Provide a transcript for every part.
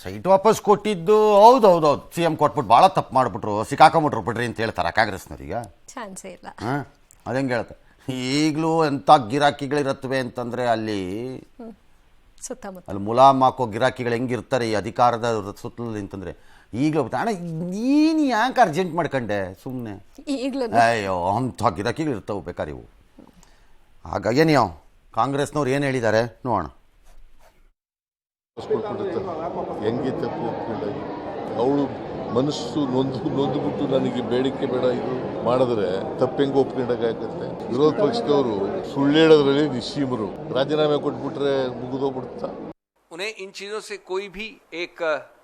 Site ವಾಪಸ್ ಕೊಟ್ಟಿದ್ದು ಹೌದು ಸಿ ಎಂ ಕೊಟ್ಬಿಟ್ಟು ಭಾಳ ತಪ್ಪು ಮಾಡಿಬಿಟ್ರು, ಸಿಕ್ಕಾಕೊಂಬಿಟ್ರು ಬಿಡ್ರಿ ಅಂತ ಹೇಳ್ತಾರೆ ಕಾಂಗ್ರೆಸ್ನವ್ರೀಗ. ಚಾನ್ಸೇ ಇಲ್ಲ. ಹಾಂ, ಅದಂಗೆ ಹೇಳ್ತಾರೆ. ಈಗಲೂ ಎಂಥ ಗಿರಾಕಿಗಳಿರುತ್ತವೆ ಅಂತಂದರೆ ಅಲ್ಲಿ ಸುತ್ತಮುತ್ತ ಅಲ್ಲಿ ಮುಲಾಮ್ ಹಾಕೋ ಗಿರಾಕಿಗಳು ಹೆಂಗಿರ್ತಾರೆ ಈ ಅಧಿಕಾರದ ಸುತ್ತಲೂ ಅಂತಂದರೆ ಈಗಲೂ ಅಣ್ಣ ನೀನು ಯಾಕೆ ಅರ್ಜೆಂಟ್ ಮಾಡ್ಕೊಂಡೆ ಸುಮ್ಮನೆ, ಈಗಲೂ ಅಯ್ಯೋ ಅಂಥ ಗಿರಾಕಿಗಳು ಇರ್ತವೆ ಬೇಕಾದ್ರೆ ಇವು. ಹಾಗಾಗಿ ನೀವು ಕಾಂಗ್ರೆಸ್ನವ್ರು ಏನು ಹೇಳಿದ್ದಾರೆ ನೋಡೋಣ. ಹೆಂಗೆ ತಪ್ಪು ಅವಳು ಮನಸ್ಸು ನೊಂದುಬಿಟ್ಟು ನನಗೆ ಬೇಡಿಕೆ ಬೇಡ ಇದು ಮಾಡಿದ್ರೆ ತಪ್ಪೆಂಗೆ ಒಪ್ಕೊಂಡಾಗತ್ತೆ. ವಿರೋಧ ಪಕ್ಷದವರು ಸುಳ್ಳು ಹೇಳೋದ್ರಲ್ಲಿ ನಿಶ್ಚೀಮರು, ರಾಜೀನಾಮೆ ಕೊಟ್ಬಿಟ್ರೆ ಮುಗಿದೋಗ್ಬಿಡ್ತಾ. उन्हें इन चीजों से कोई भी एक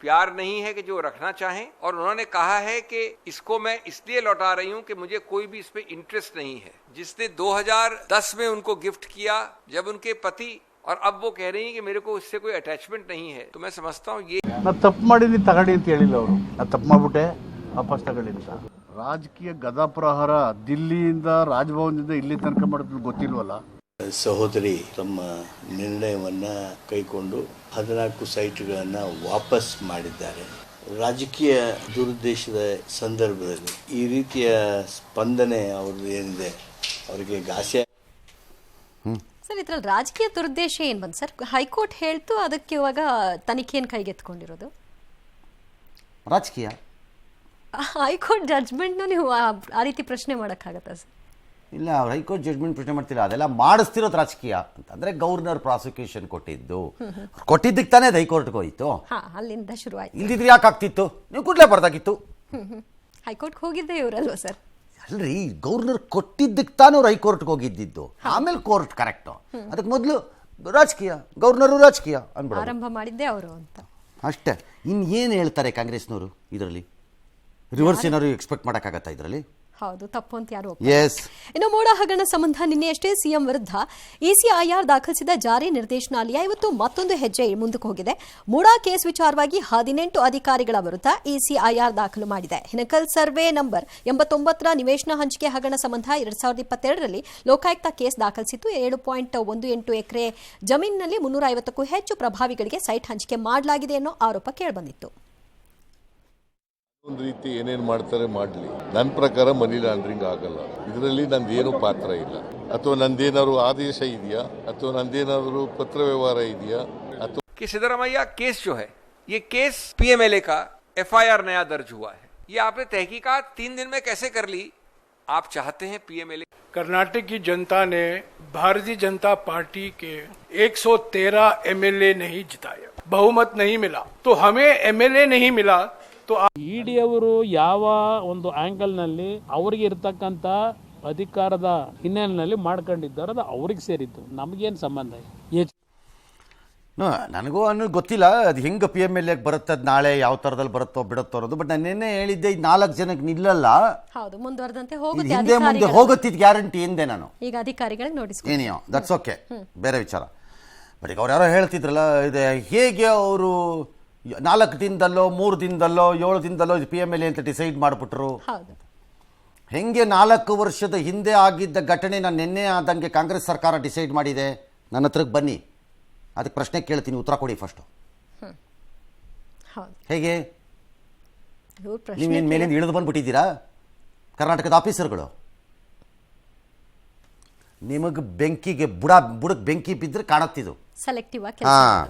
प्यार नहीं है कि जो रखना चाहें, और उन्होंने कहा है कि इसको मैं इसलिए लौटा रही हूं कि मुझे कोई भी इस पे इंटरेस्ट नहीं है. जिसने 2010 में उनको गिफ्ट किया जब उनके पति, और अब वो कह रही हैं कि मेरे को इससे कोई अटैचमेंट नहीं है, तो मैं समझता हूँ ये ನಾ ತಪ್ಪು ಮಾಡಿದ್ದೀನಿ ತಗಡಿ ಅಂತ ಹೇಳಿಲ್ಲ ಅವರು. ನಾ ತಪ್ಪು ಮಾಡ್ಬಿಟ್ಟೆ ವಾಪಸ್ ತಗಡಿ ಅಂತ. ರಾಜಕೀಯ ಗದಾಪ್ರಹಾರ ದಿಲ್ಲಿಯಿಂದ ರಾಜಭವನದಿಂದ ಇಲ್ಲಿ ತನಕ ಮಾಡೋದು ಗೊತ್ತಿಲ್ವಲ್ಲ. ಸಹೋದರಿ ತಮ್ಮ ನಿರ್ಣಯವನ್ನು ಕೈಗೊಂಡು 14 ಸೈಟ್ಗಳನ್ನು ವಾಪಸ್ ಮಾಡಿದ್ದಾರೆ. ರಾಜಕೀಯ ದುರುದ್ದೇಶದ ಸಂದರ್ಭದಲ್ಲಿ ಈ ರೀತಿಯ ಸ್ಪಂದನೆ ಅವ್ರದ್ದು ಏನಿದೆ ಅವರಿಗೆ ಘಾಸ್ಯ. ಸರ್, ಇದ್ರಲ್ಲಿ ರಾಜಕೀಯ ದುರುದ್ದೇಶ ಏನು ಬಂತು ಸರ್? ಹೈಕೋರ್ಟ್ ಹೇಳ್ತು, ಅದಕ್ಕೆ ಇವಾಗ ತನಿಖೆಯನ್ನು ಕೈಗೆತ್ಕೊಂಡಿರೋದು ರಾಜಕೀಯ ಹೈಕೋರ್ಟ್ ಜಡ್ಜ್ಮೆಂಟ್ನ ನೀವು ಆ ರೀತಿ ಪ್ರಶ್ನೆ ಮಾಡೋಕ್ಕಾಗತ್ತಾ ಸರ್? ಇಲ್ಲ, ಅವ್ರು ಹೈಕೋರ್ಟ್ ಜಡ್ಜ್ಮೆಂಟ್ ಪ್ರಶ್ನೆ ಮಾಡ್ತಿಲ್ಲ, ಅದೆಲ್ಲ ಮಾಡಿಸ್ತಿರೋದು ರಾಜಕೀಯ ಅಂತಂದರೆ ಗವರ್ನರ್ ಪ್ರಾಸಿಕ್ಯೂಷನ್ ಕೊಟ್ಟಿದ್ದಕ್ಕೆ ತಾನೇ ಅದು ಹೈಕೋರ್ಟ್ಗೆ ಹೋಯಿತು. ಅಲ್ಲಿಂದ ಶುರು ಆಯ್ತು. ಇಲ್ದಿದ್ರೆ ಯಾಕೆ ಆಗ್ತಿತ್ತು? ನೀವು ಕೂಡಲೇ ಬರ್ದಾಗಿತ್ತು. ಹೈಕೋರ್ಟ್ಗೆ ಹೋಗಿದ್ದೆ ಇವರಲ್ವ ಸರ್? ಅಲ್ರಿ, ಗವರ್ನರ್ ಕೊಟ್ಟಿದ್ದಕ್ಕೆ ತಾನೇ ಅವ್ರು ಹೈಕೋರ್ಟ್ಗೆ ಹೋಗಿದ್ದಿದ್ದು, ಆಮೇಲೆ ಕೋರ್ಟ್ ಕರೆಕ್ಟು. ಅದಕ್ಕೆ ಮೊದಲು ರಾಜಕೀಯ, ಗವರ್ನರು ರಾಜಕೀಯ ಅನ್ಬಿಡ ಆರಂಭ ಮಾಡಿದ್ದೆ ಅವರು ಅಂತ ಅಷ್ಟೇ. ಇನ್ನೇನು ಹೇಳ್ತಾರೆ ಕಾಂಗ್ರೆಸ್ನವರು ಇದರಲ್ಲಿ? ರಿವರ್ಸ್ ಏನಾದ್ರು ಎಕ್ಸ್ಪೆಕ್ಟ್ ಮಾಡೋಕ್ಕಾಗತ್ತಾ ಇದರಲ್ಲಿ? ಹೌದು, ತಪ್ಪು ಅಂತ ಯಾರು ಎಸ್. ಇನ್ನು ಮೋಡ ಹಗರಣ ಸಂಬಂಧ ನಿನ್ನೆಯಷ್ಟೇ ಸಿಎಂ ವಿರುದ್ಧ ಇಸಿಐಆರ್ ದಾಖಲಿಸಿದ ಜಾರಿ ನಿರ್ದೇಶನಾಲಯ ಇವತ್ತು ಮತ್ತೊಂದು ಹೆಜ್ಜೆ ಮುಂದಕ್ಕೆ ಹೋಗಿದೆ. ಮೂಡಾ ಕೇಸ್ ವಿಚಾರವಾಗಿ 18 ಅಧಿಕಾರಿಗಳ ವಿರುದ್ಧ ಇಸಿಐಆರ್ ದಾಖಲು ಮಾಡಿದೆ. ಹಿನಕಲ್ ಸರ್ವೆ ನಂಬರ್ 89ರ ನಿವೇಶನ ಹಂಚಿಕೆ ಹಗರಣ ಸಂಬಂಧ 2022ರಲ್ಲಿ ಲೋಕಾಯುಕ್ತ ಕೇಸ್ ದಾಖಲಿಸಿತ್ತು. 7.18 ಎಕರೆ ಜಮೀನಿನಲ್ಲಿ 350ಕ್ಕೂ ಹೆಚ್ಚು ಪ್ರಭಾವಿಗಳಿಗೆ ಸೈಟ್ ಹಂಚಿಕೆ ಮಾಡಲಾಗಿದೆ ಅನ್ನೋ ಆರೋಪ ಕೇಳಿಬಂದಿತ್ತು. ಒಂದು ರೀತಿ ಏನೇನು ಮಾಡ್ತಾರೆ ಮಾಡಲಿ, ನನ್ನ ಪ್ರಕಾರ ಮನಿ ಲಾಂಡ್ರಿಂಗ್ ಆಗಲ್ಲ. ಇದರಲ್ಲಿ ನಂದೇನು ಪಾತ್ರ ಇಲ್ಲ, ಅಥವಾ ನಂದೇನಾದ್ರು ಆದೇಶ ಇದೆಯಾ, ಅಥವಾ ನಂದೇನಾದ್ರು ಪತ್ರ ವ್ಯವಹಾರ ಇದೆಯಾ, ಅಥವಾ कि सिद्धरामैया केस जो है, ये केस पीएमएलए का एफआईआर नया दर्ज हुआ है. ये आपने तहकीकात 3 दिन में कैसे कर ली? आप चाहते हैं पीएमएलए? कर्नाटक की जनता ने भारतीय जनता पार्टी के 113 एमएलए नहीं जिताया, बहुमत नहीं मिला, तो हमें एमएलए नहीं मिला. ಇಡಿ ಅವರು ಯಾವ ಒಂದು ಆಂಗಲ್ನಲ್ಲಿ ಅವರಿಗೆ ಇರ್ತಕ್ಕಂಥ ಅಧಿಕಾರದ ಹಿನ್ನೆಲೆಯಲ್ಲಿ ಮಾಡ್ಕೊಂಡಿದ್ದಾರೆ, ಅದು ಅವ್ರಿಗೆ ಸೇರಿದ್ದು, ನಮಗೇನು ಸಂಬಂಧ? ನನಗೂ ಅನ್ನೋದು ಗೊತ್ತಿಲ್ಲ ಅದು ಹೆಂಗೆ PMLA ಬರುತ್ತೆ, ಅದು ನಾಳೆ ಯಾವ ಥರದಲ್ಲಿ ಬರುತ್ತೋ ಬಿಡುತ್ತೋ ಅನ್ನೋದು. ಬಟ್ ನಾನು ನಿನ್ನೆ ಹೇಳಿದ್ದೆ, ಇದು 4 ಜನಕ್ಕೆ ನಿಲ್ಲಲ್ಲ, ಹೌದು, ಮುಂದುವರೆದಂತೆ ಹಿಂದೆ ಮುಂದೆ ಹೋಗುತ್ತಿದ್ದು ಗ್ಯಾರಂಟಿ ಎಂದೆ ನಾನು. ಈಗ ಅಧಿಕಾರಿಗಳಿಗೆ ನೋಟಿಸ್ ಏನಿಯೋ ದಟ್ಸ್ ಓಕೆ, ಬೇರೆ ವಿಚಾರ. ಬಟ್ ಈಗ ಅವ್ರು ಯಾರೋ ಹೇಳ್ತಿದ್ರಲ್ಲ, ಇದೆ ಹೇಗೆ ಅವರು 4 ದಿನದಲ್ಲೋ 3 ದಿನದಲ್ಲೋ 7 ದಿನದಲ್ಲೋ PMLA ಅಂತ ಡಿಸೈಡ್ ಮಾಡಿಬಿಟ್ರು. ಹೆಂಗೆ 4 ವರ್ಷದ ಹಿಂದೆ ಆಗಿದ್ದ ಘಟನೆ ನಾನು ನಿನ್ನೆ ಆದಂಗೆ ಕಾಂಗ್ರೆಸ್ ಸರ್ಕಾರ ಡಿಸೈಡ್ ಮಾಡಿದೆ? ನನ್ನ ಹತ್ರಕ್ಕೆ ಬನ್ನಿ, ಅದಕ್ಕೆ ಪ್ರಶ್ನೆ ಕೇಳ್ತೀನಿ, ಉತ್ತರ ಕೊಡಿ ಫಸ್ಟು. ಹೇಗೆ ನೀವೇನು ಮೇಲಿಂದ ಇಳಿದು ಬಂದ್ಬಿಟ್ಟಿದ್ದೀರಾ ಕರ್ನಾಟಕದ ಆಫೀಸರ್ಗಳು? ನಿಮಗೆ ಬೆಂಕಿಗೆ ಬುಡಕ್ಕೆ ಬೆಂಕಿ ಬಿದ್ದರೆ ಕಾಣುತ್ತಿದ್ದು. ಸೆಲೆಕ್ಟಿವ್ ಆಗಿ. ಹಾಂ,